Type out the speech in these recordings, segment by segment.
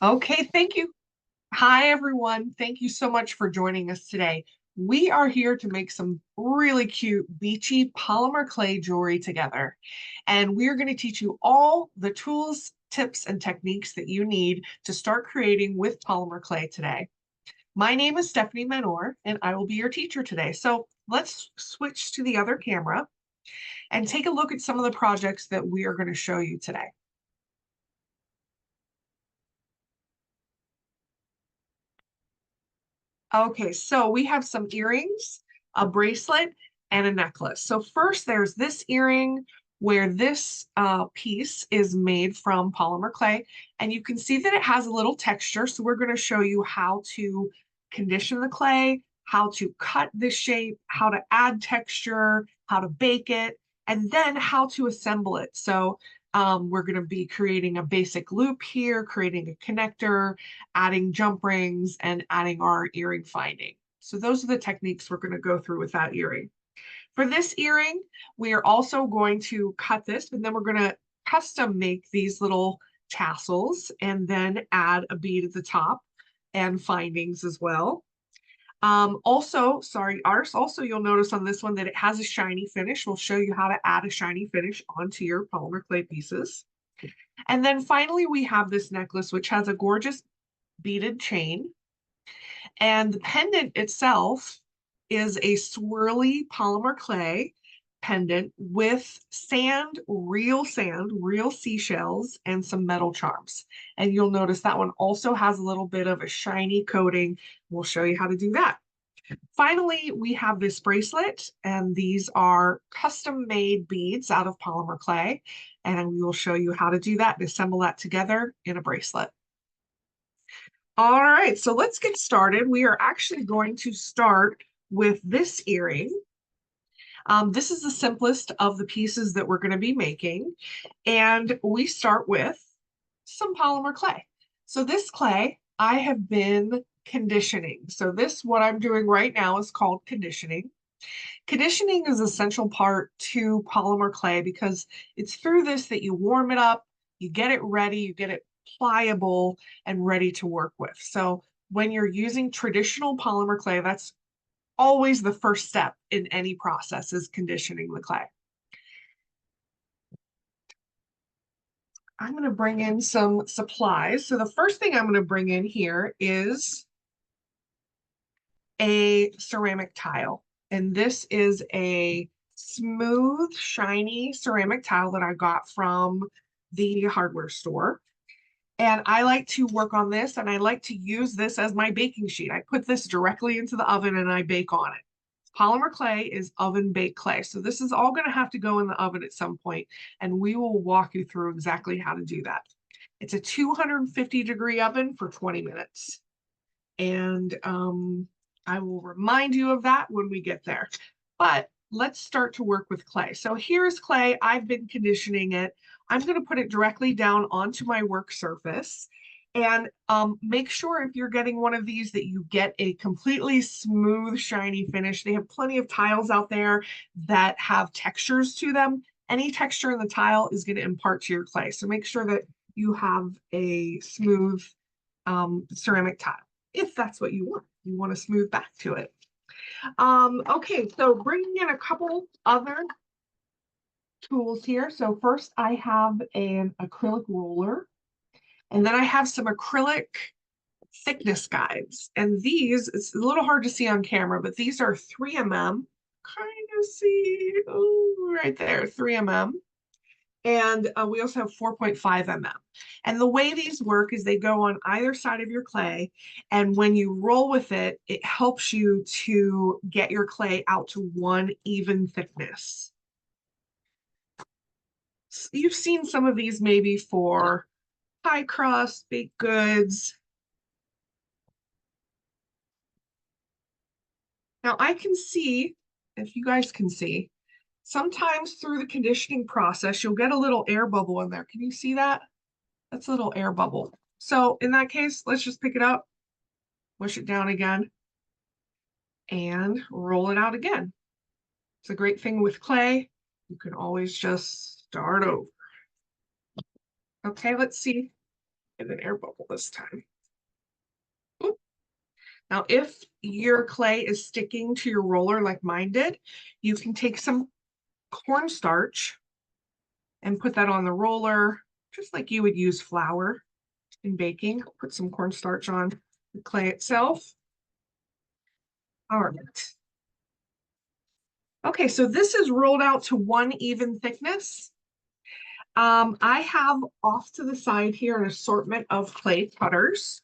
Okay, thank you. Hi, everyone. Thank you so much for joining us today. We are here to make some really cute beachy polymer clay jewelry together. And we're going to teach you all the tools, tips, and techniques that you need to start creating with polymer clay today. My name is Stephanie Menor, and I will be your teacher today. So let's switch to the other camera and take a look at some of the projects that we are going to show you today. Okay, so we have some earrings, a bracelet, and a necklace. So first there's this earring where this piece is made from polymer clay, and you can see that it has a little texture. So we're going to show you how to condition the clay, how to cut the shape, how to add texture, how to bake it, and then how to assemble it. So we're going to be creating a basic loop here, creating a connector, adding jump rings, and adding our earring finding. So those are the techniques we're going to go through with that earring. For this earring, we are also going to cut this, and then we're going to custom make these little tassels and then add a bead at the top and findings as well. Also, you'll notice on this one that it has a shiny finish. We'll show you how to add a shiny finish onto your polymer clay pieces. And then finally, we have this necklace, which has a gorgeous beaded chain. And the pendant itself is a swirly polymer clay pendant with sand, real seashells, and some metal charms. And you'll notice that one also has a little bit of a shiny coating. We'll show you how to do that. Finally, we have this bracelet, and these are custom made beads out of polymer clay. And we will show you how to do that and assemble that together in a bracelet. All right, so let's get started. We are actually going to start with this earring. This is the simplest of the pieces that we're going to be making. And we start with some polymer clay. So this clay I have been conditioning. So this, what I'm doing right now, is called conditioning. Conditioning is an essential part to polymer clay because it's through this that you warm it up, you get it ready, you get it pliable and ready to work with. So when you're using traditional polymer clay, that's always the first step in any process, is conditioning the clay. I'm going to bring in some supplies. So the first thing I'm going to bring in here is a ceramic tile. And this is a smooth, shiny ceramic tile that I got from the hardware store. And I like to work on this, and I like to use this as my baking sheet. I put this directly into the oven and I bake on it. Polymer clay is oven baked clay. So this is all going to have to go in the oven at some point, and we will walk you through exactly how to do that. It's a 250-degree oven for 20 minutes. And I will remind you of that when we get there. But let's start to work with clay. So here's clay. I've been conditioning it. I'm going to put it directly down onto my work surface. And make sure if you're getting one of these that you get a completely smooth, shiny finish. They have plenty of tiles out there that have textures to them. Any texture in the tile is going to impart to your clay. So make sure that you have a smooth ceramic tile, if that's what you want. You want to smooth back to it. Okay, so bringing in a couple other tools here. So first I have an acrylic roller, and then I have some acrylic thickness guides. And these, it's a little hard to see on camera, but these are 3mm. Kind of see, oh, right there, 3mm. And we also have 4.5 mm. And the way these work is they go on either side of your clay. And when you roll with it, it helps you to get your clay out to one even thickness. You've seen some of these maybe for pie crust, baked goods. Now I can see, if you guys can see, sometimes through the conditioning process, you'll get a little air bubble in there. Can you see that? That's a little air bubble. So in that case, let's just pick it up, push it down again, and roll it out again. It's a great thing with clay. You can always just start over. Okay, let's see. and an air bubble this time. Oop. Now, if your clay is sticking to your roller like mine did, you can take some cornstarch and put that on the roller, just like you would use flour in baking. Put some cornstarch on the clay itself. All right. Okay, so this is rolled out to one even thickness. I have off to the side here an assortment of clay cutters.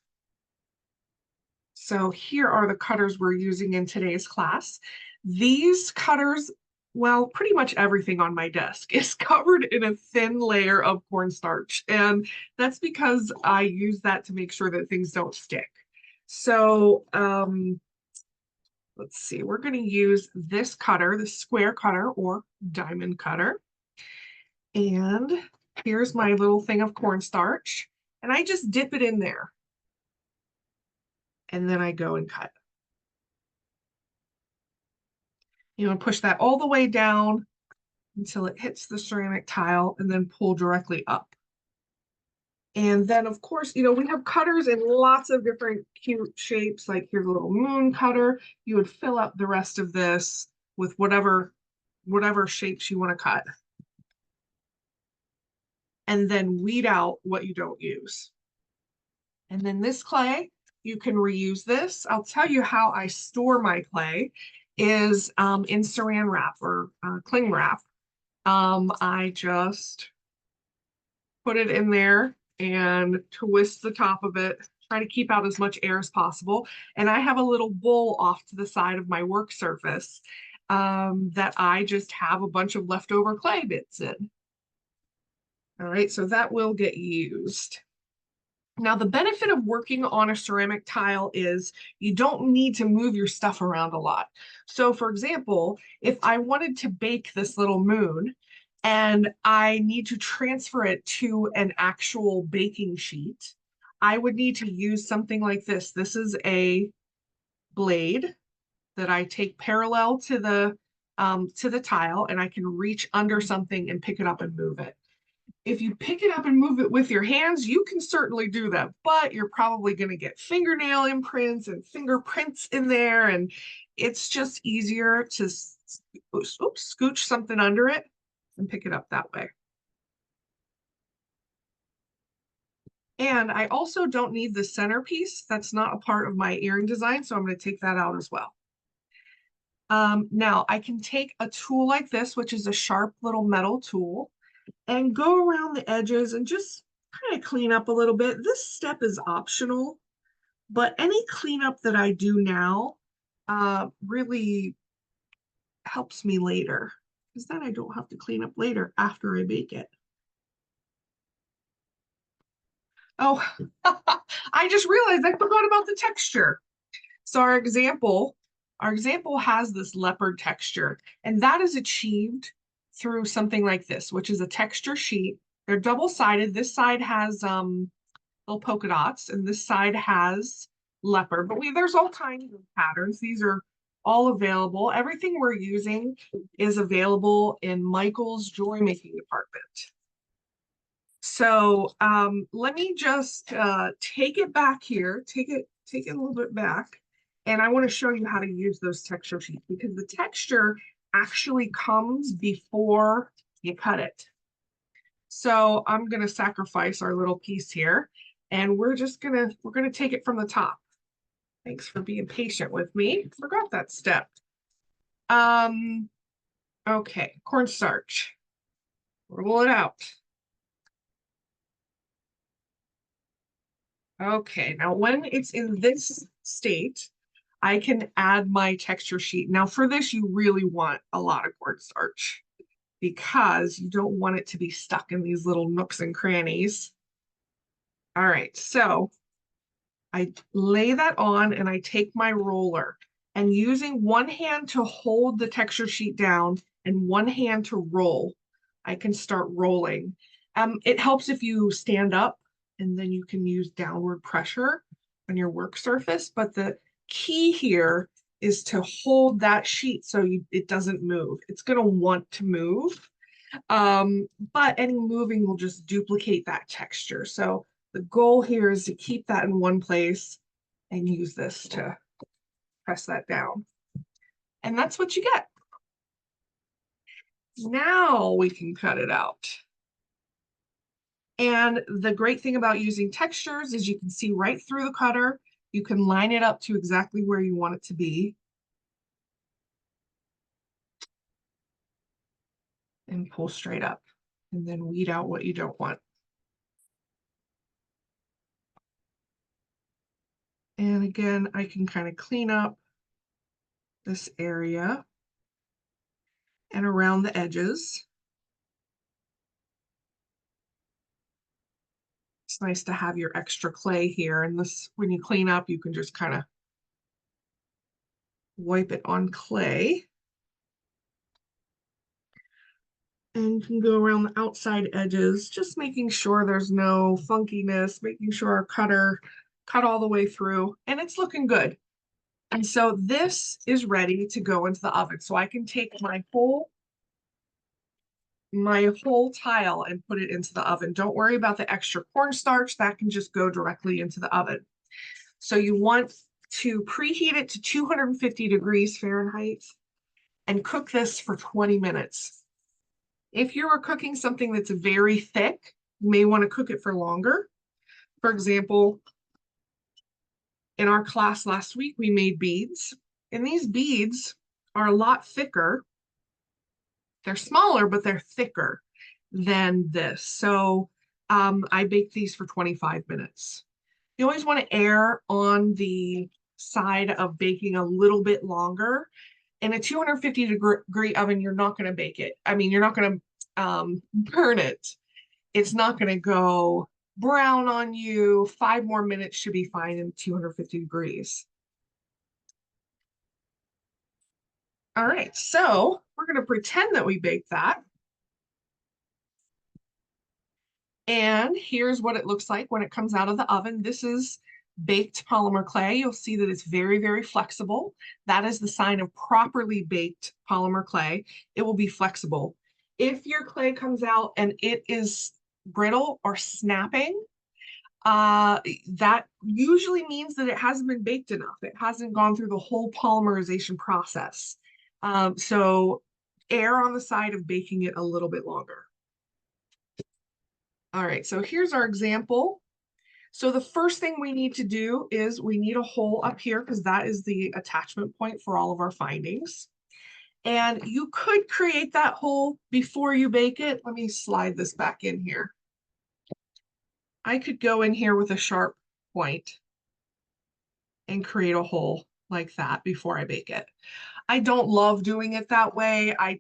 So here are the cutters we're using in today's class. These cutters, well, pretty much everything on my desk is covered in a thin layer of cornstarch. And that's because I use that to make sure that things don't stick. So let's see, we're going to use this cutter, the square cutter or diamond cutter. And here's my little thing of cornstarch. And I just dip it in there. And then I go and cut. You want to push that all the way down until it hits the ceramic tile and then pull directly up. And then, of course, we have cutters in lots of different cute shapes. Like here's a little moon cutter. You would fill up the rest of this with whatever shapes you want to cut. And then weed out what you don't use. And then this clay, you can reuse this. I'll tell you how I store my clay is in saran wrap or cling wrap. I just put it in there and twist the top of it, try to keep out as much air as possible. And I have a little bowl off to the side of my work surface that I just have a bunch of leftover clay bits in. All right, so that will get used. Now, the benefit of working on a ceramic tile is you don't need to move your stuff around a lot. So, for example, if I wanted to bake this little moon and I need to transfer it to an actual baking sheet, I would need to use something like this. This is a blade that I take parallel to the tile, and I can reach under something and pick it up and move it. If you pick it up and move it with your hands, you can certainly do that, but you're probably going to get fingernail imprints and fingerprints in there, and it's just easier to scooch something under it and pick it up that way. And I also don't need the centerpiece. That's not a part of my earring design, so I'm going to take that out as well. Now, I can take a tool like this, which is a sharp little metal tool, and go around the edges and just kind of clean up a little bit. This step is optional, but any cleanup that I do now really helps me later, because then I don't have to clean up later after I bake it. Oh, I just realized I forgot about the texture. So our example has this leopard texture, and that is achieved through something like this, which is a texture sheet. They're double-sided. This side has little polka dots, and this side has leopard. But there's all kinds of patterns. These are all available. Everything we're using is available in Michael's jewelry making department. So let me just take it back here, take it a little bit back. And I want to show you how to use those texture sheets, because the texture actually comes before you cut it. So I'm going to sacrifice our little piece here, and we're going to take it from the top. Thanks for being patient with me. Forgot that step. Okay, cornstarch. Roll it out. Okay, now when it's in this state, I can add my texture sheet. Now for this, you really want a lot of cornstarch because you don't want it to be stuck in these little nooks and crannies. All right, so I lay that on and I take my roller, and using one hand to hold the texture sheet down and one hand to roll, I can start rolling. It helps if you stand up, and then you can use downward pressure on your work surface. But the key here is to hold that sheet so it doesn't move. It's going to want to move, but any moving will just duplicate that texture. So The goal here is to keep that in one place and use this to press that down. And that's what you get. Now we can cut it out. And the great thing about using textures is you can see right through the cutter. You can line it up to exactly where you want it to be. And pull straight up. And then weed out what you don't want. And again, I can kind of clean up this area and around the edges. It's nice to have your extra clay here. And this, when you clean up, you can just kind of wipe it on clay. And you can go around the outside edges, just making sure there's no funkiness, making sure our cutter cut all the way through, and it's looking good. And so this is ready to go into the oven. So I can take my whole tile and put it into the oven. Don't worry about the extra cornstarch. That can just go directly into the oven. So you want to preheat it to 250 degrees Fahrenheit and cook this for 20 minutes. If you are cooking something that's very thick, you may want to cook it for longer. For example, in our class last week, we made beads, and these beads are a lot thicker. They're smaller, but they're thicker than this. So I baked these for 25 minutes. You always want to err on the side of baking a little bit longer. In a 250 degree oven, you're not going to bake it. I mean, you're not going to burn it. It's not going to go brown on you. 5 more minutes should be fine in 250 degrees. All right, so we're going to pretend that we baked that. And here's what it looks like when it comes out of the oven. This is baked polymer clay. You'll see that it's very, very flexible. That is the sign of properly baked polymer clay. It will be flexible. If your clay comes out and it is brittle or snapping, that usually means that it hasn't been baked enough. It hasn't gone through the whole polymerization process. So err on the side of baking it a little bit longer. All right, so here's our example. So the first thing we need to do is we need a hole up here because that is the attachment point for all of our findings. And you could create that hole before you bake it. Let me slide this back in here. I could go in here with a sharp point and create a hole like that before I bake it. I don't love doing it that way. I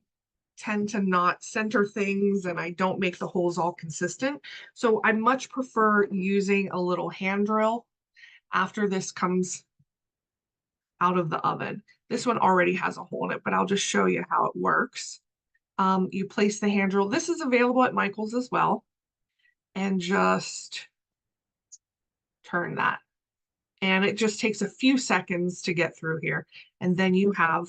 tend to not center things and I don't make the holes all consistent. So I much prefer using a little hand drill after this comes out of the oven. This one already has a hole in it, but I'll just show you how it works. You place the hand drill. This is available at Michael's as well. And just turn that. And it just takes a few seconds to get through here. And then you have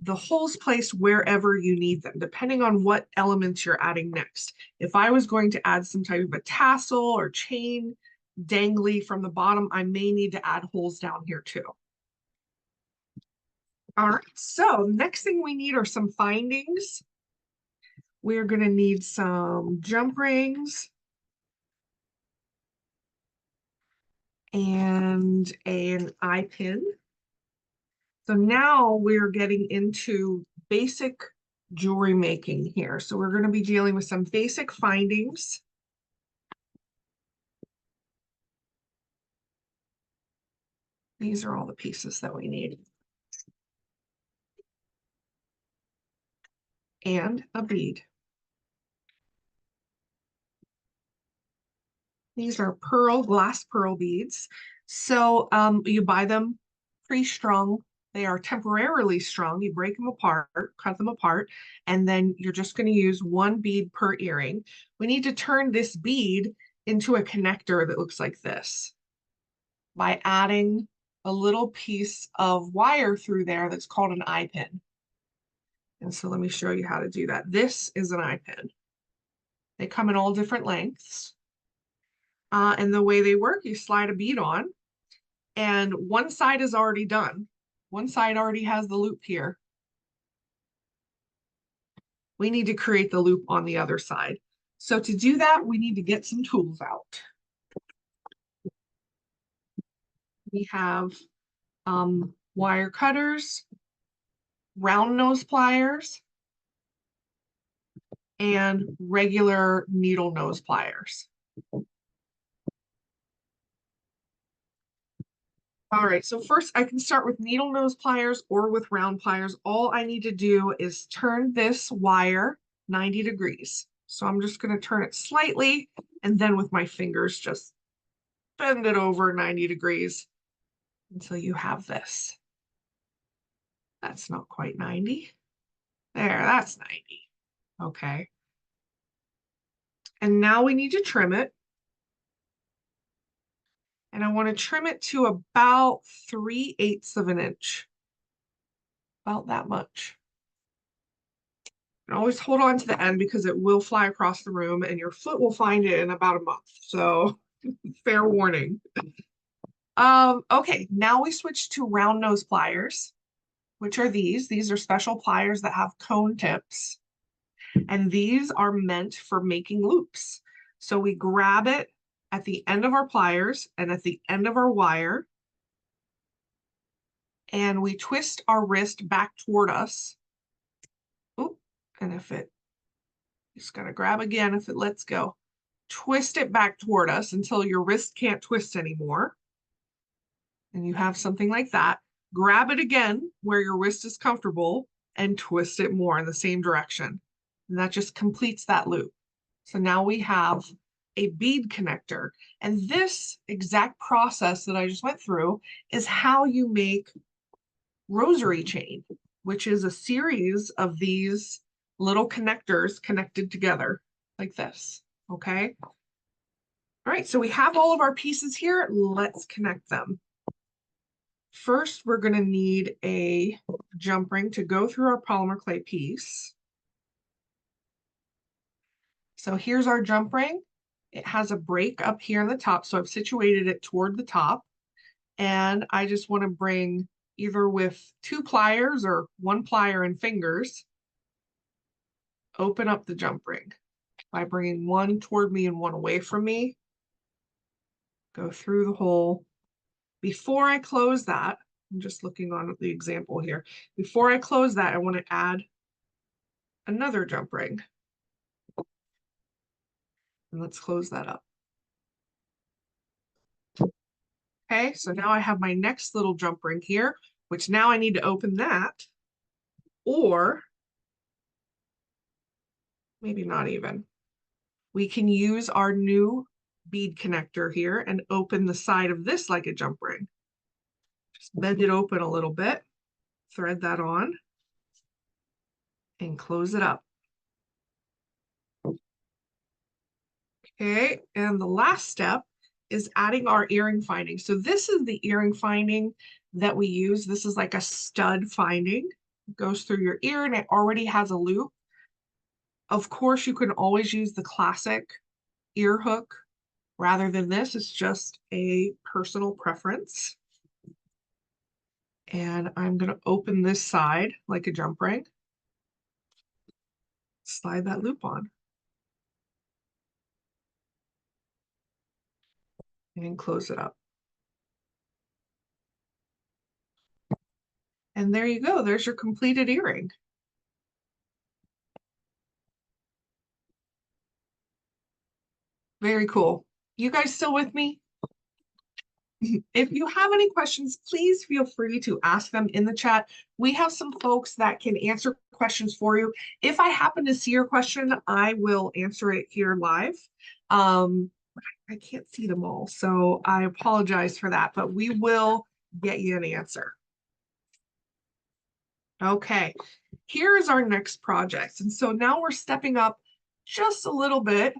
the holes placed wherever you need them, depending on what elements you're adding next. If I was going to add some type of a tassel or chain dangly from the bottom, I may need to add holes down here too. All right, so next thing we need are some findings. We're going to need some jump rings and an eye pin. So now we're getting into basic jewelry making here. So we're going to be dealing with some basic findings. These are all the pieces that we need. And a bead. These are glass pearl beads. So you buy them pre-strung. They are temporarily strung. You break them apart, cut them apart, and then you're just going to use one bead per earring. We need to turn this bead into a connector that looks like this by adding a little piece of wire through there that's called an eye pin. And so let me show you how to do that. This is an eye pin. They come in all different lengths. And the way they work, you slide a bead on, and one side is already done. One side already has the loop here. We need to create the loop on the other side. So to do that, we need to get some tools out. We have wire cutters, round nose pliers, and regular needle nose pliers. All right, so first I can start with needle nose pliers or with round pliers. All I need to do is turn this wire 90 degrees. So I'm just going to turn it slightly, and then with my fingers just bend it over 90 degrees until you have this. That's not quite 90. There, that's 90. Okay. And now we need to trim it. And I want to trim it to about 3/8 of an inch. About that much. And always hold on to the end because it will fly across the room and your foot will find it in about a month. So fair warning. Okay, now we switch to round nose pliers, which are these. These are special pliers that have cone tips. And these are meant for making loops. So we grab it at the end of our pliers and at the end of our wire, and we twist our wrist back toward us. Oop, and if it, just gotta grab again if it lets go. Twist it back toward us until your wrist can't twist anymore. And you have something like that. Grab it again where your wrist is comfortable and twist it more in the same direction. And that just completes that loop. So now we have a bead connector. And this exact process that I just went through is how you make rosary chain, which is a series of these little connectors connected together like this. Okay. All right, so we have all of our pieces here. Let's connect them. First, we're going to need a jump ring to go through our polymer clay piece. So here's our jump ring. It has a break up here on the top, so I've situated it toward the top. And I just want to bring either with 2 pliers or 1 plier and fingers, open up the jump ring by bringing one toward me and one away from me. Go through the hole. Before I close that, I'm just looking on the example here. Before I close that, I want to add another jump ring. And let's close that up. Okay, so now I have my next little jump ring here, which now I need to open that, or maybe not even. We can use our new bead connector here and open the side of this like a jump ring. Just bend it open a little bit, thread that on, and close it up. Okay, and the last step is adding our earring finding. So this is the earring finding that we use. This is like a stud finding. It goes through your ear and it already has a loop. Of course, you can always use the classic ear hook rather than this. It's just a personal preference. And I'm going to open this side like a jump ring. Slide that loop on. And close it up. And there you go. There's your completed earring. Very cool. You guys still with me? If you have any questions, please feel free to ask them in the chat. We have some folks that can answer questions for you. If I happen to see your question, I will answer it here live. I can't see them all, so I apologize for that, but we will get you an answer. Okay, here is our next project. And so now we're stepping up just a little bit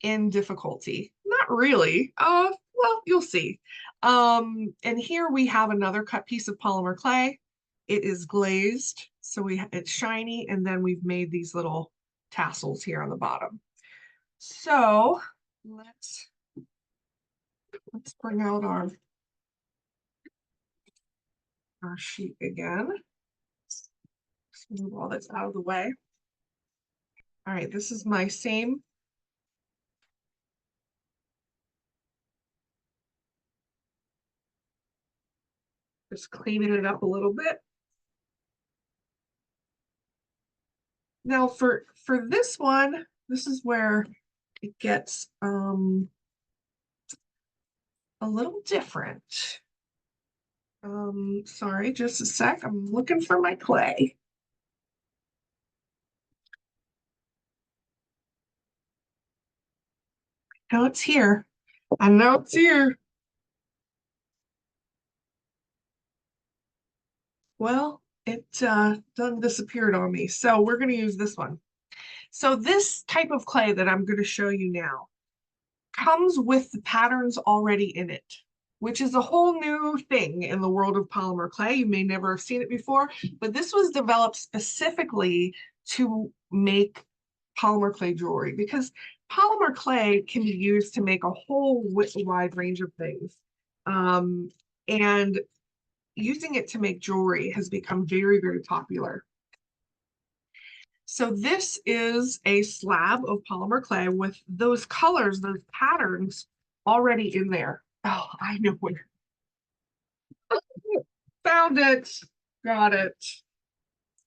in difficulty. Not really. Well, you'll see. And here we have another cut piece of polymer clay. It is glazed, so it's shiny, and then we've made these little tassels here on the bottom. So let's bring out our sheet again. Let's move all this out of the way. All right, this is my same. Just cleaning it up a little bit. Now for this one, this is where it gets a little different. Sorry, just a sec. I'm looking for my clay. No, it's here. I know it's here. Well, it done disappeared on me. So we're going to use this one. So this type of clay that I'm going to show you now comes with the patterns already in it, which is a whole new thing in the world of polymer clay. You may never have seen it before, but this was developed specifically to make polymer clay jewelry, because polymer clay can be used to make a whole wide range of things. And using it to make jewelry has become very, very popular. So this is a slab of polymer clay with those colors, those patterns already in there. Oh, I know where. Found it. Got it.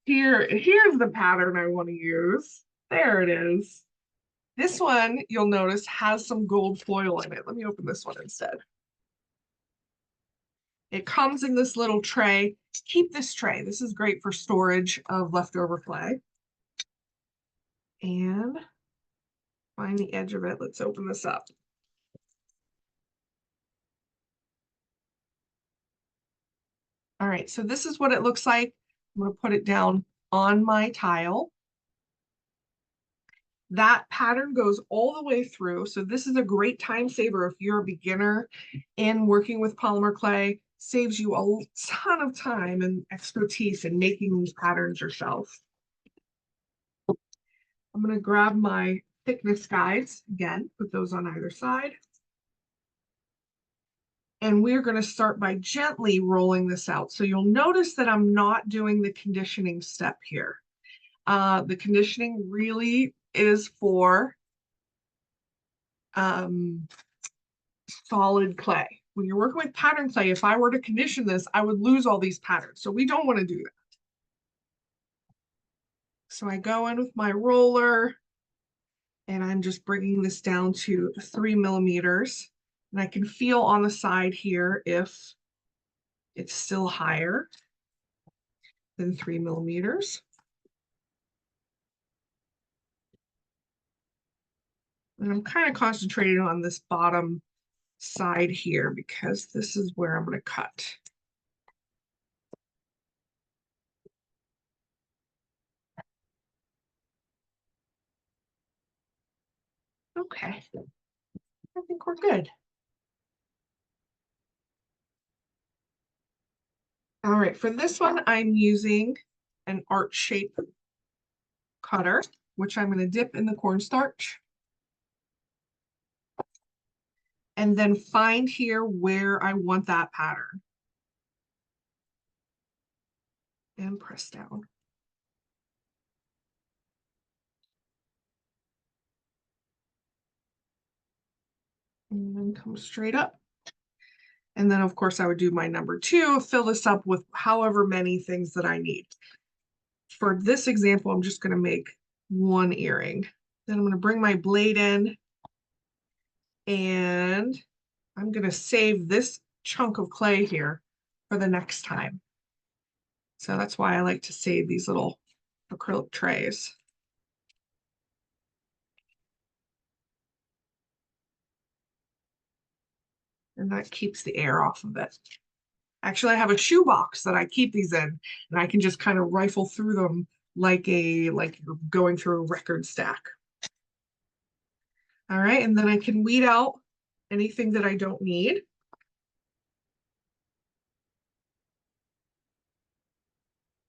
Here's the pattern I want to use. There it is. This one, you'll notice, has some gold foil in it. Let me open this one instead. It comes in this little tray. Keep this tray. This is great for storage of leftover clay. And find the edge of it. Let's open this up. All right, so this is what it looks like. I'm going to put it down on my tile. That pattern goes all the way through. So this is a great time saver if you're a beginner in working with polymer clay. Saves you a ton of time and expertise in making these patterns yourself. I'm going to grab my thickness guides again, put those on either side. And we're going to start by gently rolling this out. So you'll notice that I'm not doing the conditioning step here. The conditioning really is for solid clay. When you're working with pattern clay, if I were to condition this, I would lose all these patterns. So we don't want to do that. So I go in with my roller and I'm just bringing this down to 3 millimeters. And I can feel on the side here if it's still higher than 3 millimeters. And I'm kind of concentrating on this bottom side here because this is where I'm going to cut. Okay, I think we're good. All right, for this one, I'm using an art shape cutter, which I'm going to dip in the cornstarch. And then find here where I want that pattern. And press down. And then come straight up. And then, of course, I would do my number 2, fill this up with however many things that I need. For this example, I'm just going to make 1 earring. Then I'm going to bring my blade in and I'm going to save this chunk of clay here for the next time. So that's why I like to save these little acrylic trays. And that keeps the air off of it. Actually, I have a shoebox that I keep these in, and I can just kind of rifle through them like you're going through a record stack. All right, and then I can weed out anything that I don't need.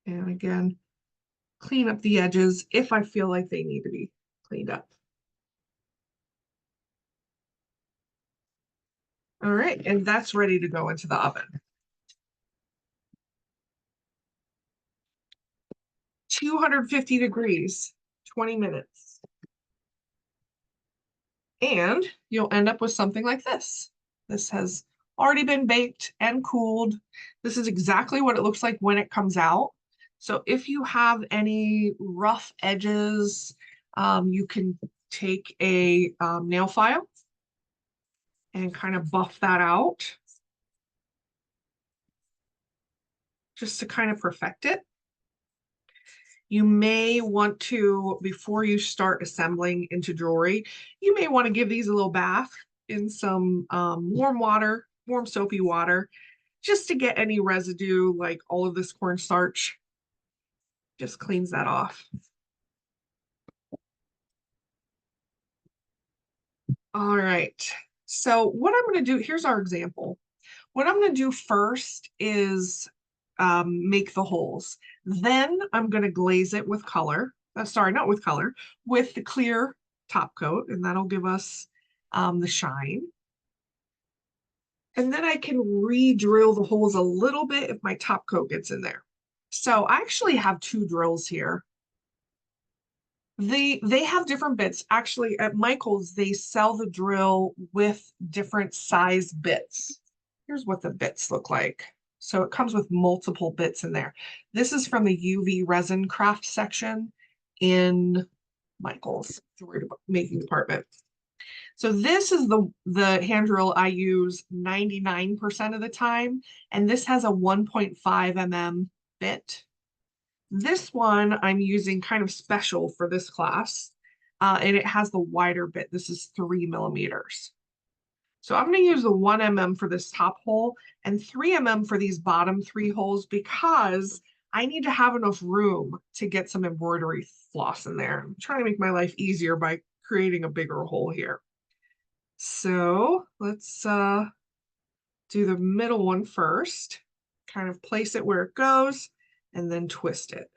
And again, clean up the edges if I feel like they need to be cleaned up. All right, and that's ready to go into the oven. 250 degrees, 20 minutes. And you'll end up with something like this. This has already been baked and cooled. This is exactly what it looks like when it comes out. So if you have any rough edges, you can take a nail file and kind of buff that out just to kind of perfect it. You may want to, before you start assembling into jewelry, you may want to give these a little bath in some warm water, warm soapy water, just to get any residue, like all of this cornstarch. Just cleans that off. All right. So what I'm going to do, here's our example. What I'm going to do first is make the holes. Then I'm going to glaze it with color. Sorry, not with color, with the clear top coat, and that'll give us the shine. And then I can re-drill the holes a little bit if my top coat gets in there. So I actually have two drills here. They have different bits. Actually, at Michael's, they sell the drill with different size bits. Here's what the bits look like. So it comes with multiple bits in there. This is from the UV resin craft section in Michael's jewelry making department. So this is the hand drill I use 99% of the time, and this has a 1.5 mm bit. This one I'm using kind of special for this class, and it has the wider bit. This is 3 millimeters. So I'm going to use the 1 mm for this top hole and 3 mm for these bottom 3 holes because I need to have enough room to get some embroidery floss in there. I'm trying to make my life easier by creating a bigger hole here. So let's do the middle one first, kind of place it where it goes, and then twist it.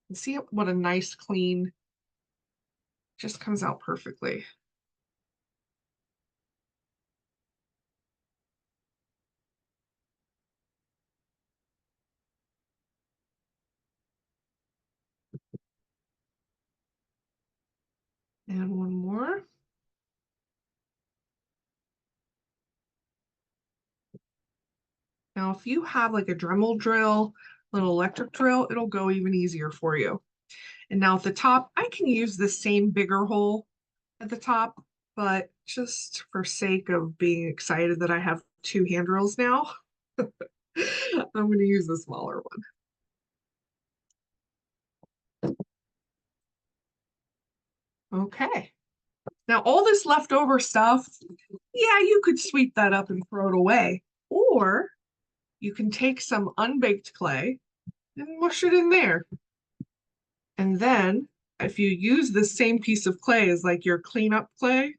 And see what a nice, clean, just comes out perfectly. And one more. Now, if you have like a Dremel drill, little electric drill, it'll go even easier for you. And now at the top, I can use the same bigger hole at the top, but just for sake of being excited that I have 2 hand drills now, I'm going to use the smaller one. Okay. Now all this leftover stuff, yeah, you could sweep that up and throw it away. Or you can take some unbaked clay and mush it in there. And then if you use the same piece of clay as like your cleanup clay,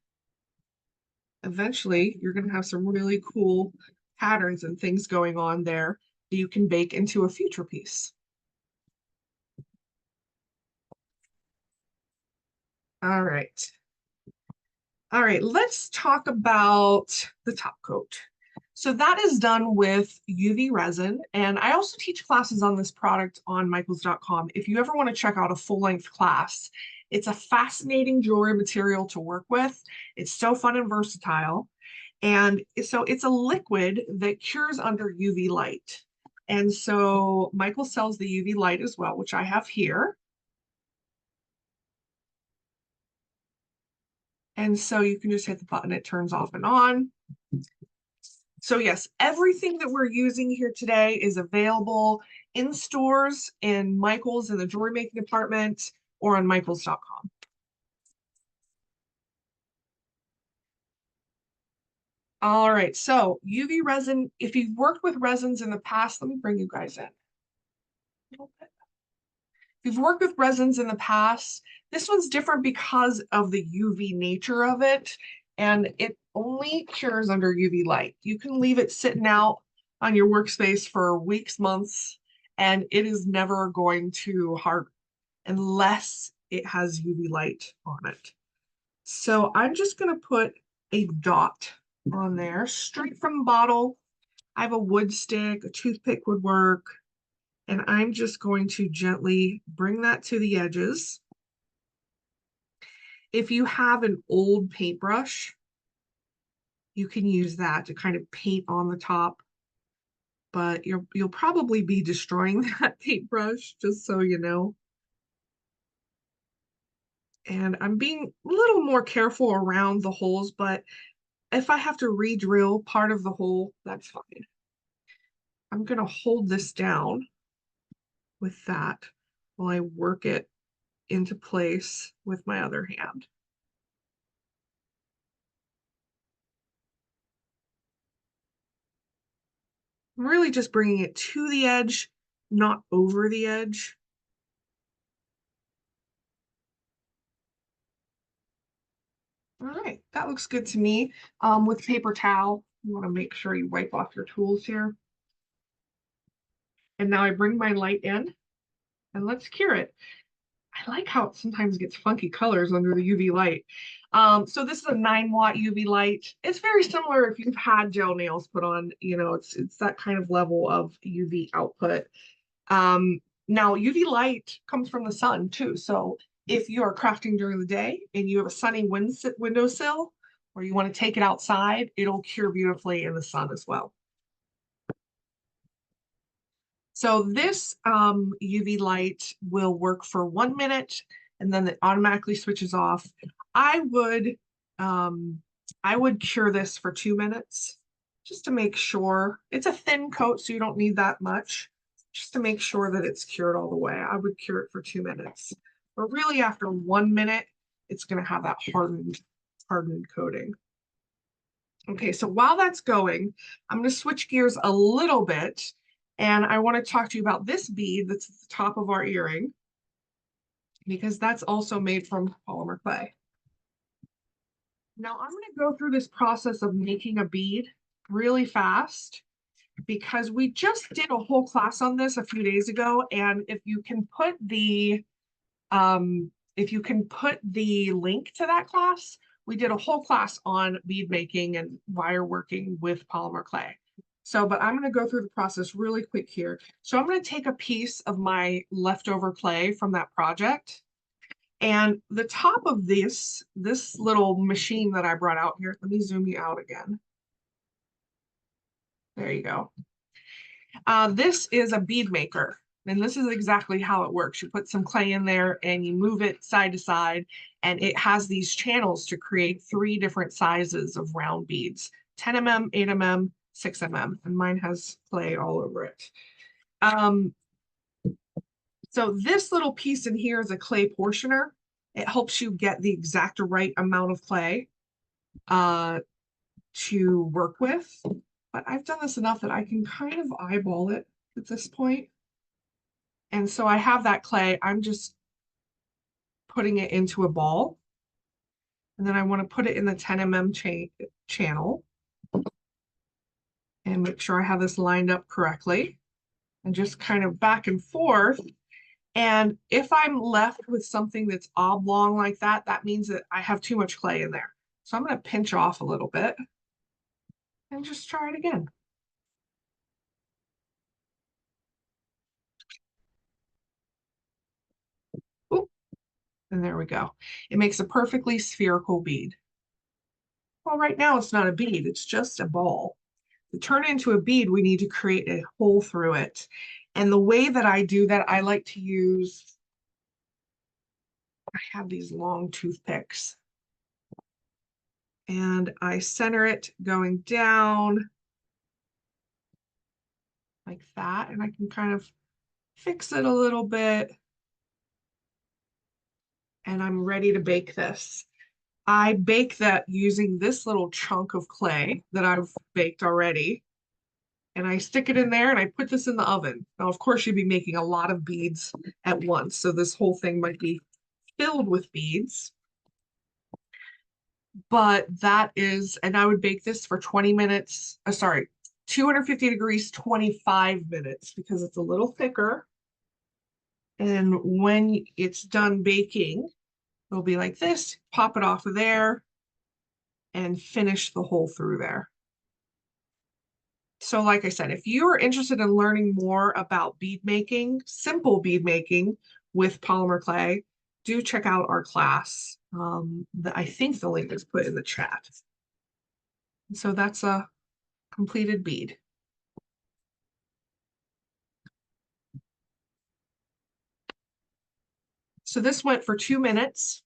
eventually you're going to have some really cool patterns and things going on there that you can bake into a future piece. All right. All right, let's talk about the top coat. So that is done with UV resin, and I also teach classes on this product on michaels.com. If you ever want to check out a full-length class, it's a fascinating jewelry material to work with. It's so fun and versatile. And so it's a liquid that cures under UV light. And so Michael sells the UV light as well, which I have here. And so you can just hit the button, it turns off and on. So yes, everything that we're using here today is available in stores, in Michael's, in the jewelry making department, or on michaels.com. All right, so UV resin, if you've worked with resins in the past, let me bring you guys in. If you've worked with resins in the past, this one's different because of the UV nature of it, and it only cures under UV light. You can leave it sitting out on your workspace for weeks, months, and it is never going to harden unless it has UV light on it. So I'm just going to put a dot on there straight from the bottle. I have a wood stick, a toothpick would work, and I'm just going to gently bring that to the edges. If you have an old paintbrush, you can use that to kind of paint on the top, but you'll probably be destroying that paintbrush, just so you know. And I'm being a little more careful around the holes, but if I have to re-drill part of the hole, that's fine. I'm going to hold this down with that while I work it into place with my other hand. I'm really just bringing it to the edge, not over the edge. All right, that looks good to me. With paper towel, you want to make sure you wipe off your tools here. And now I bring my light in and let's cure it. I like how it sometimes gets funky colors under the UV light. So this is a 9-watt UV light. It's very similar if you've had gel nails put on, you know, it's that kind of level of UV output. Now UV light comes from the sun too. So if you are crafting during the day and you have a sunny windowsill or you want to take it outside, it'll cure beautifully in the sun as well. So this UV light will work for 1 minute and then it automatically switches off. I would cure this for 2 minutes just to make sure. It's a thin coat, so you don't need that much. Just to make sure that it's cured all the way. I would cure it for 2 minutes. But really after 1 minute, it's going to have that hardened coating. Okay, so while that's going, I'm going to switch gears a little bit. And I want to talk to you about this bead that's at the top of our earring, because that's also made from polymer clay. Now I'm going to go through this process of making a bead really fast because we just did a whole class on this a few days ago. And if you can put the link to that class, we did a whole class on bead making and wire working with polymer clay. So, but I'm going to go through the process really quick here. So I'm going to take a piece of my leftover clay from that project. And the top of this little machine that I brought out here, let me zoom you out again. There you go. This is a bead maker. And this is exactly how it works. You put some clay in there and you move it side to side, and it has these channels to create 3 different sizes of round beads, 10 mm, 8 mm, 6 mm, and mine has clay all over it. So this little piece in here is a clay portioner. It helps you get the exact right amount of clay to work with. But I've done this enough that I can kind of eyeball it at this point. And so I have that clay. I'm just putting it into a ball. And then I want to put it in the 10 mm channel and make sure I have this lined up correctly and just kind of back and forth. And if I'm left with something that's oblong like that, that means that I have too much clay in there. So I'm going to pinch off a little bit and just try it again. Oop, and there we go. It makes a perfectly spherical bead. Well, right now it's not a bead, it's just a ball. To turn it into a bead, we need to create a hole through it. And the way that I do that, I like to use, I have these long toothpicks. And I center it going down like that. And I can kind of fix it a little bit. And I'm ready to bake this. I bake that using this little chunk of clay that I've baked already. And I stick it in there and I put this in the oven. Now, of course, you'd be making a lot of beads at once. So this whole thing might be filled with beads. But that is, and I would bake this for 20 minutes, 250 degrees, 25 minutes, because it's a little thicker. And when it's done baking, it'll be like this, pop it off of there and finish the hole through there. So like I said, if you are interested in learning more about bead making, simple bead making with polymer clay, do check out our class. I think the link is put in the chat. So that's a completed bead. So this went for 2 minutes.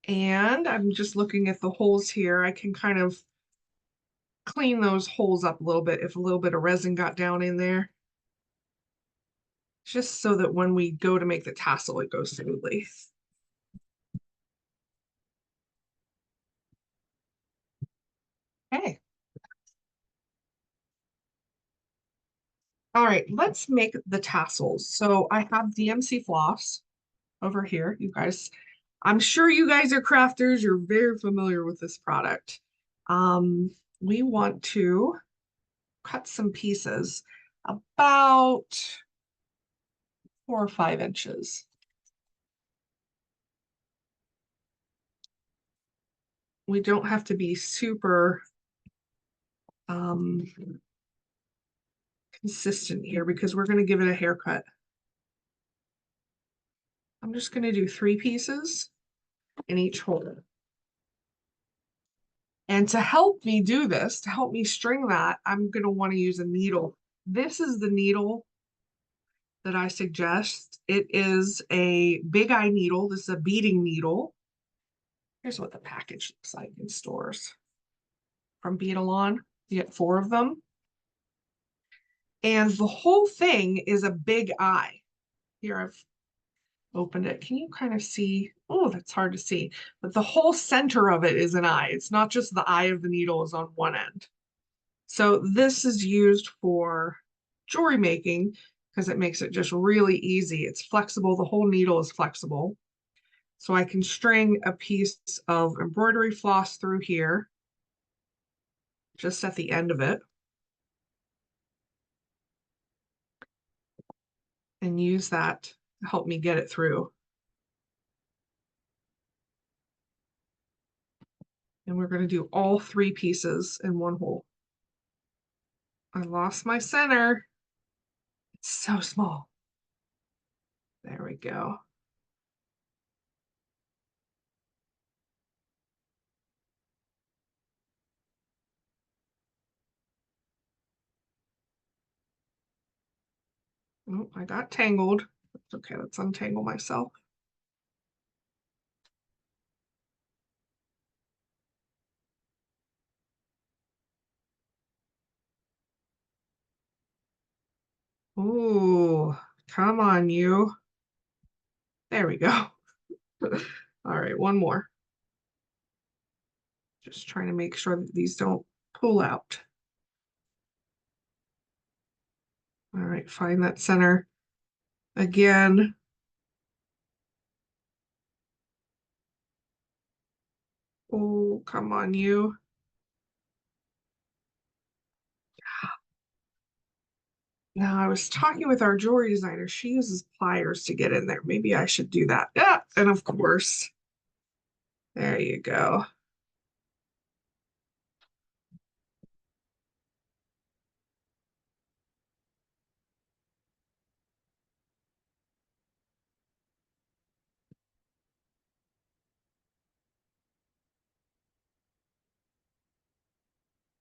And I'm just looking at the holes here. I can kind of clean those holes up a little bit if a little bit of resin got down in there. Just so that when we go to make the tassel, it goes smoothly. Okay. All right, let's make the tassels. So I have DMC floss over here. You guys, I'm sure you guys are crafters. You're very familiar with this product. We want to cut some pieces about 4 or 5 inches. We don't have to be super consistent here because we're going to give it a haircut. I'm just going to do 3 pieces in each hole. And to help me do this, to help me string that, I'm going to want to use a needle. This is the needle that I suggest. It is a big eye needle. This is a beading needle. Here's what the package looks like in stores. From Beadalon, you get 4 of them. And the whole thing is a big eye. Here, I've opened it. Can you kind of see? Oh, that's hard to see. But the whole center of it is an eye. It's not just the eye of the needle is on one end. So this is used for jewelry making because it makes it just really easy. It's flexible. The whole needle is flexible. So I can string a piece of embroidery floss through here, just at the end of it, and use that to help me get it through. And we're going to do all 3 pieces in one hole. I lost my center. It's so small. There we go. Oh, I got tangled. That's okay, let's untangle myself. Ooh, come on, you. There we go. All right, one more. Just trying to make sure that these don't pull out. All right, find that center again. Oh, come on, you. Now, I was talking with our jewelry designer. She uses pliers to get in there. Maybe I should do that. Yeah, and of course, there you go.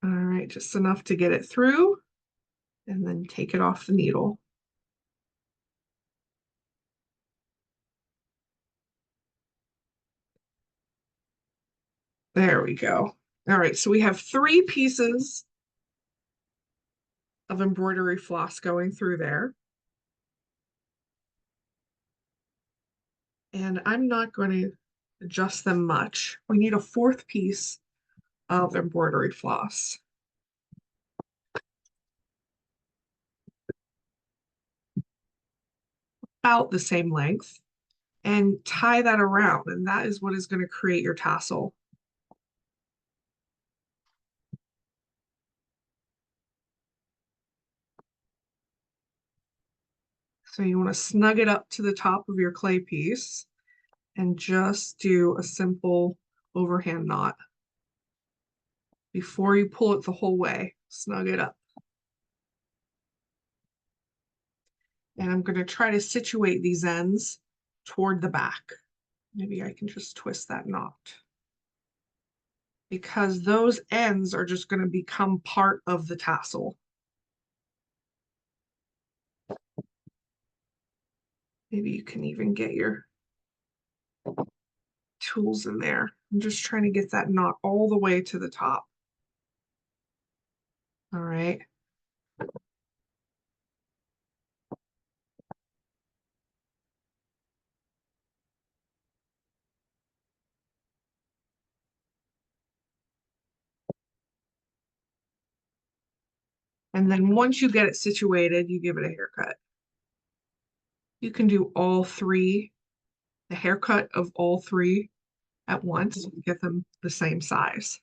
All right, just enough to get it through and then take it off the needle. There we go. All right, so we have 3 pieces of embroidery floss going through there. And I'm not going to adjust them much. We need a 4th piece of embroidery floss. About the same length, and tie that around, and that is what is going to create your tassel. So you want to snug it up to the top of your clay piece and just do a simple overhand knot. Before you pull it the whole way, snug it up. And I'm going to try to situate these ends toward the back. Maybe I can just twist that knot, because those ends are just going to become part of the tassel. Maybe you can even get your tools in there. I'm just trying to get that knot all the way to the top. All right. And then once you get it situated, you give it a haircut. You can do all three, the haircut of all three at once, get them the same size.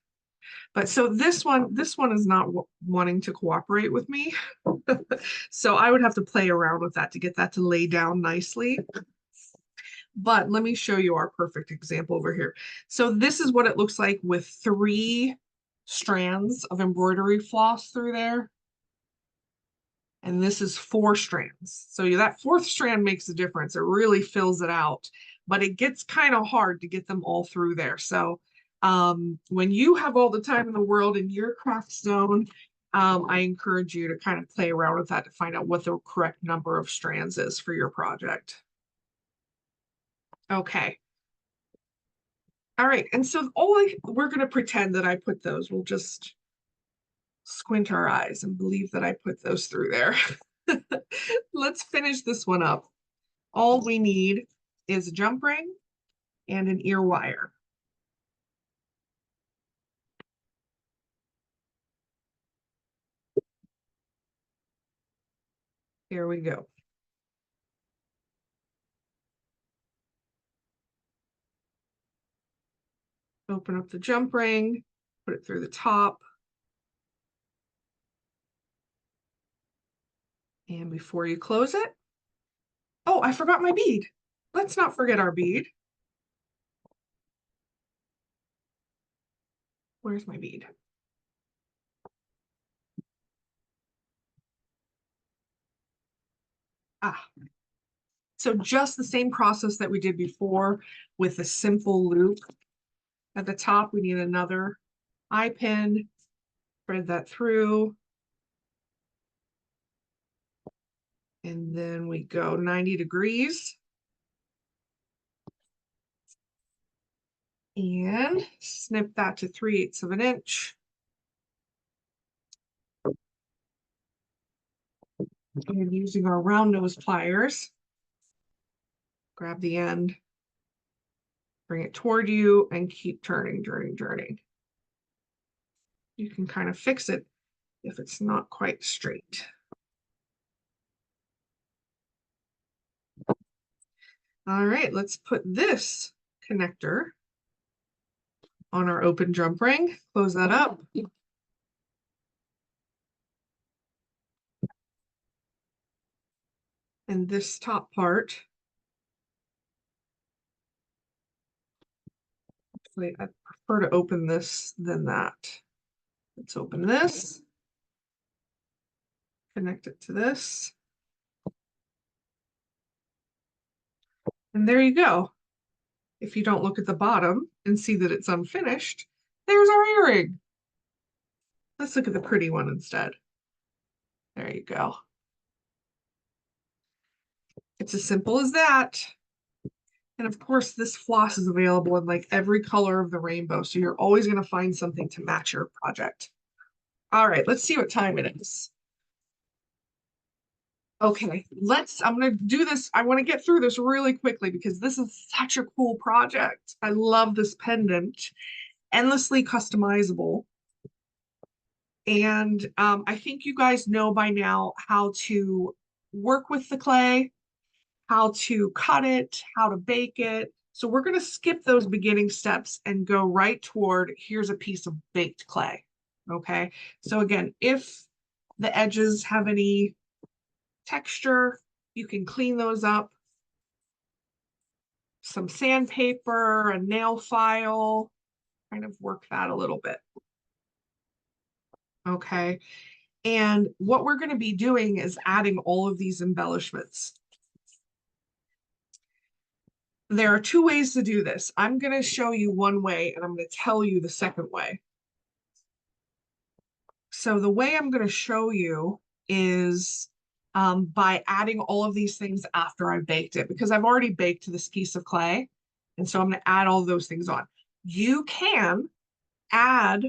But so this one is not wanting to cooperate with me. So I would have to play around with that to get that to lay down nicely. But let me show you our perfect example over here. So this is what it looks like with 3 strands of embroidery floss through there. And this is 4 strands. So that 4th strand makes a difference. It really fills it out, but it gets kind of hard to get them all through there. So when you have all the time in the world in your craft zone, I encourage you to kind of play around with that to find out what the correct number of strands is for your project. Okay. All right, and so we're going to pretend that I put those. We'll just squint our eyes and believe that I put those through there. Let's finish this one up. All we need is a jump ring and an ear wire. Here we go. Open up the jump ring, put it through the top. And before you close it, oh, I forgot my bead. Let's not forget our bead. Where's my bead? Ah, so just the same process that we did before with a simple loop. At the top, we need another eye pin, thread that through. And then we go 90 degrees. And snip that to 3/8 of an inch. And using our round nose pliers, grab the end, bring it toward you, and keep turning. You can kind of fix it if it's not quite straight. All right, let's put this connector on our open jump ring. Close that up. And this top part, actually, I prefer to open this than that. Let's open this, connect it to this. And there you go. If you don't look at the bottom and see that it's unfinished, there's our earring. Let's look at the pretty one instead. There you go. It's as simple as that. And of course, this floss is available in like every color of the rainbow. So you're always going to find something to match your project. All right, let's see what time it is. Okay, I'm going to do this. I want to get through this really quickly because this is such a cool project. I love this pendant, endlessly customizable. And I think you guys know by now how to work with the clay, how to cut it, how to bake it. So we're going to skip those beginning steps and go right toward, here's a piece of baked clay. Okay, so again, if the edges have any texture, You can clean those up. Some sandpaper, a nail file, kind of work that a little bit. Okay. And what we're going to be doing is adding all of these embellishments. There are two ways to do this. I'm going to show you one way and I'm going to tell you the second way. So the way I'm going to show you is by adding all of these things after I've baked it, because I've already baked this piece of clay. And so I'm going to add all those things on. You can add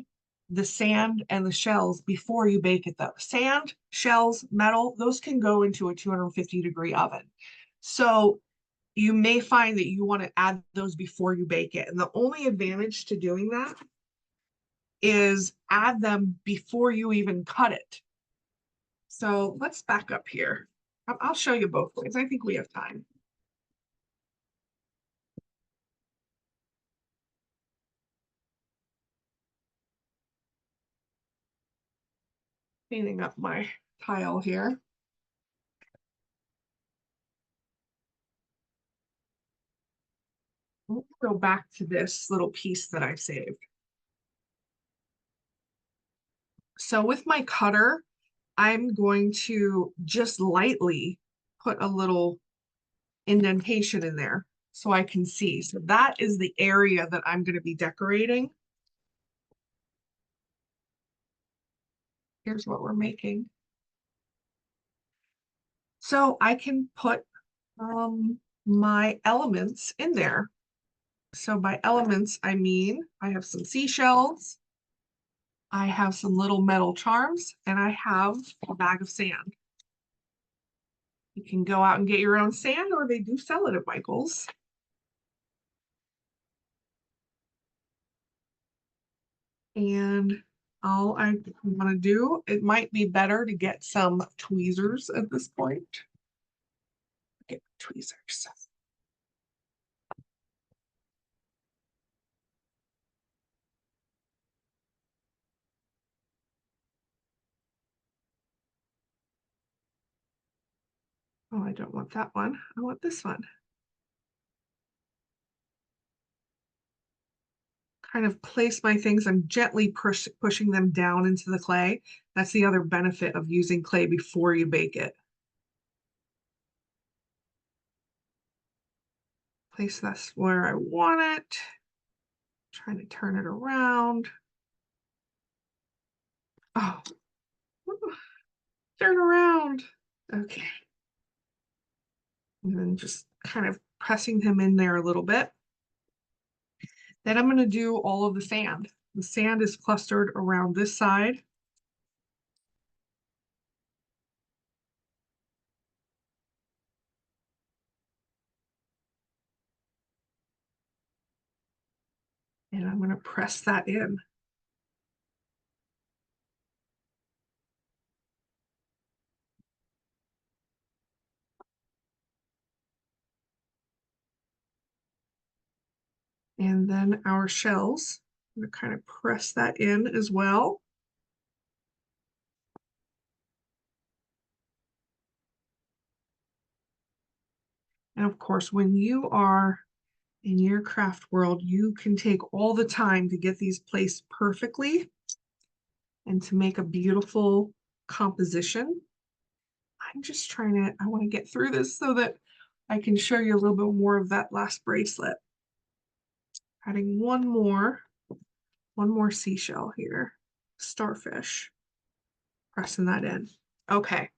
the sand and the shells before you bake it though. Sand, shells, metal, those can go into a 250-degree oven. So you may find that you want to add those before you bake it. And the only advantage to doing that is add them before you even cut it. So let's back up here. I'll show you both ways. I think we have time. Cleaning up my tile here. Let's go back to this little piece that I saved. So with my cutter, I'm going to just lightly put a little indentation in there so I can see. So that is the area that I'm going to be decorating. Here's what we're making. So I can put my elements in there. So by elements, I mean I have some seashells, I have some little metal charms, and I have a bag of sand. You can go out and get your own sand, or they do sell it at Michael's. And all I want to do, it might be better to get some tweezers at this point. Get tweezers. Oh, I don't want that one. I want this one. Kind of place my things. I'm gently pushing them down into the clay. That's the other benefit of using clay before you bake it. Place this where I want it. Trying to turn it around. Oh, turn around. Okay. And then just kind of pressing him in there a little bit. Then I'm going to do all of the sand. The sand is clustered around this side. And I'm going to press that in. And then our shells, I'm going to kind of press that in as well. And of course, when you are in your craft world, you can take all the time to get these placed perfectly and to make a beautiful composition. I'm just trying to, I want to get through this so that I can show you a little bit more of that last bracelet. Adding one more seashell here, starfish, pressing that in. Okay.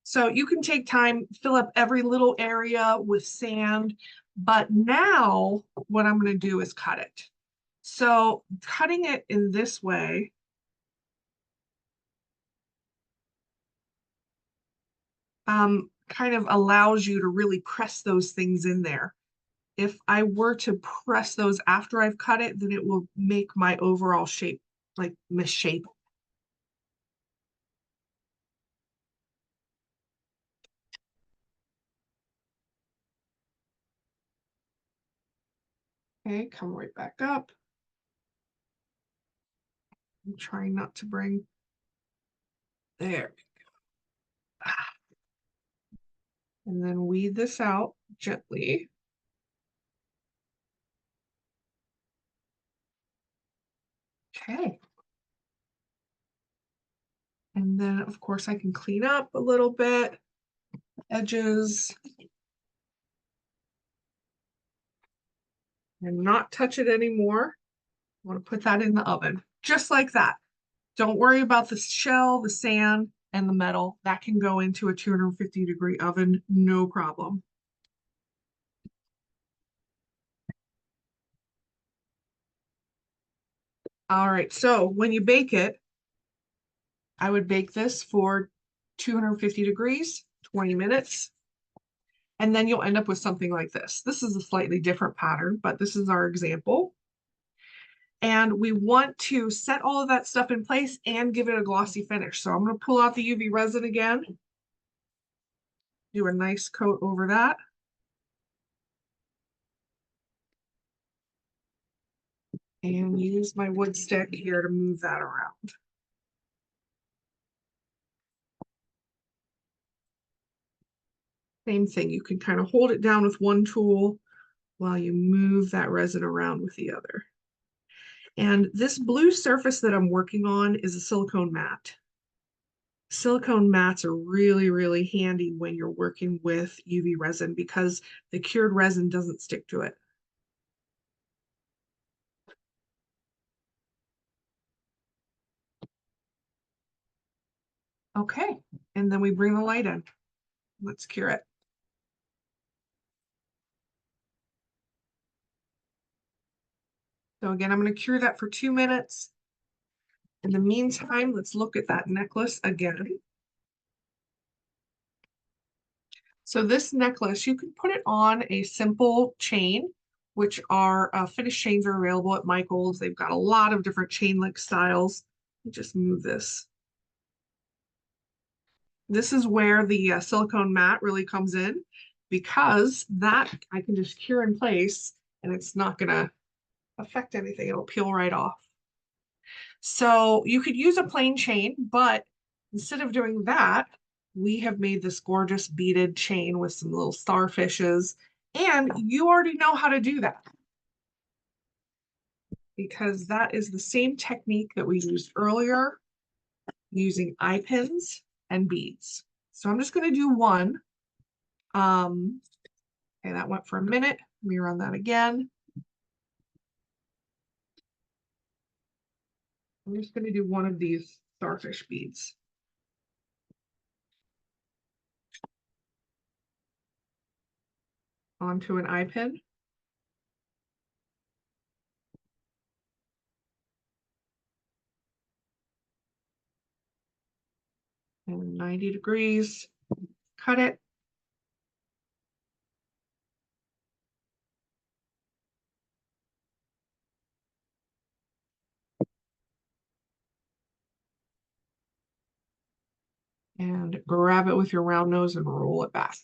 So you can take time, fill up every little area with sand, but now what I'm going to do is cut it. So cutting it in this way, kind of allows you to really press those things in there. If I were to press those after I've cut it, then it will make my overall shape like misshapen. Okay, come right back up. I'm trying not to bring, there. And then weed this out gently. Okay. And then, of course, I can clean up a little bit, edges, and not touch it anymore. I want to put that in the oven, just like that. Don't worry about the shell, the sand, and the metal. That can go into a 250-degree oven, no problem. All right, so when you bake it, I would bake this for 250 degrees, 20 minutes, and then you'll end up with something like this. This is a slightly different pattern, but this is our example. And we want to set all of that stuff in place and give it a glossy finish. So I'm going to pull out the UV resin again, do a nice coat over that. And use my wood stick here to move that around. Same thing, you can kind of hold it down with one tool while you move that resin around with the other. And this blue surface that I'm working on is a silicone mat. Silicone mats are really, really handy when you're working with UV resin because the cured resin doesn't stick to it. Okay, and then we bring the light in. Let's cure it. So again, I'm going to cure that for 2 minutes. In the meantime, let's look at that necklace again. So this necklace, you can put it on a simple chain, which are finished chains are available at Michael's. They've got a lot of different chain link styles. Just move this. This is where the silicone mat really comes in because that I can just cure in place and it's not going to affect anything. It'll peel right off. So you could use a plain chain, but instead of doing that, we have made this gorgeous beaded chain with some little starfishes. And you already know how to do that because that is the same technique that we used earlier using eye pins and beads. So I'm just going to do one. Okay, that went for a minute. Let me run that again. I'm just going to do one of these starfish beads. Onto an eye pin. And 90 degrees, cut it. And grab it with your round nose and roll it back.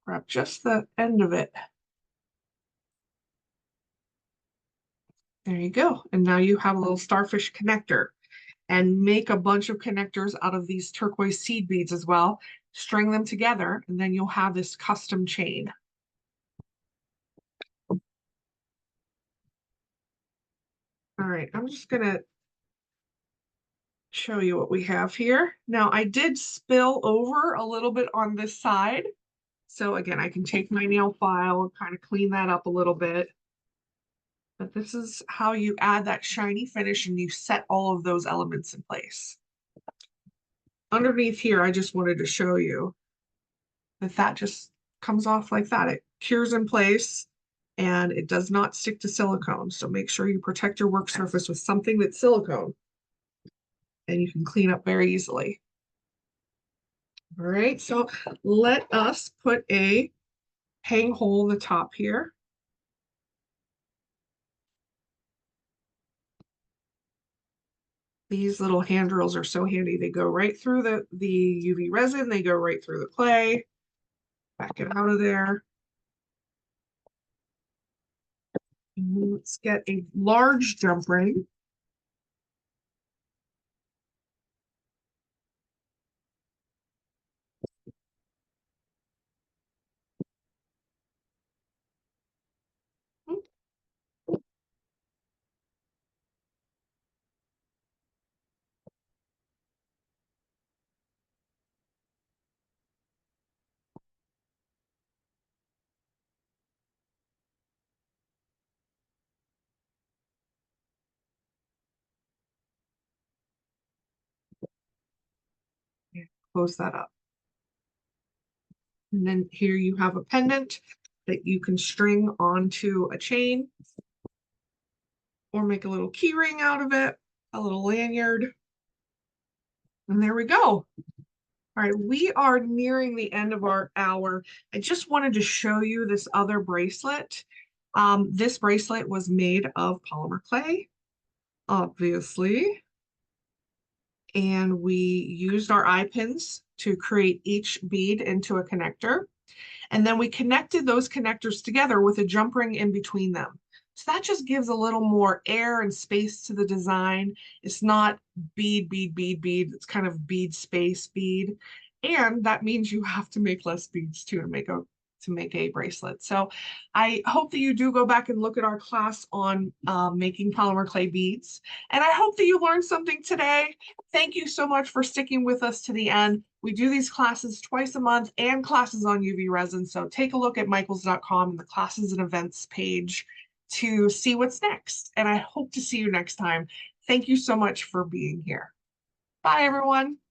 Grab just the end of it. There you go. And now you have a little starfish connector. And make a bunch of connectors out of these turquoise seed beads as well. String them together, and then you'll have this custom chain. All right, I'm just gonna show you what we have here. Now, I did spill over a little bit on this side. So again, I can take my nail file and kind of clean that up a little bit. But this is how you add that shiny finish and you set all of those elements in place. Underneath here, I just wanted to show you that that just comes off like that. It cures in place and it does not stick to silicone. So make sure you protect your work surface with something that's silicone and you can clean up very easily. All right, so let us put a hang hole in the top here. These little hand drills are so handy. They go right through the UV resin. They go right through the clay. Back it out of there. And let's get a large jump ring. close that up. And then here you have a pendant that you can string onto a chain or make a little key ring out of it, a little lanyard. And there we go. All right, we are nearing the end of our hour. I just wanted to show you this other bracelet. This bracelet was made of polymer clay, obviously. And we used our eye pins to create each bead into a connector. And then we connected those connectors together with a jump ring in between them. So that just gives a little more air and space to the design. It's not bead, bead, bead, bead. It's kind of bead, space, bead. And that means you have to make less beads too to make a bracelet. So I hope that you do go back and look at our class on making polymer clay beads. And I hope that you learned something today. Thank you so much for sticking with us to the end. We do these classes twice a month and classes on UV resin. So take a look at michaels.com and the classes and events page to see what's next. And I hope to see you next time. Thank you so much for being here. Bye, everyone.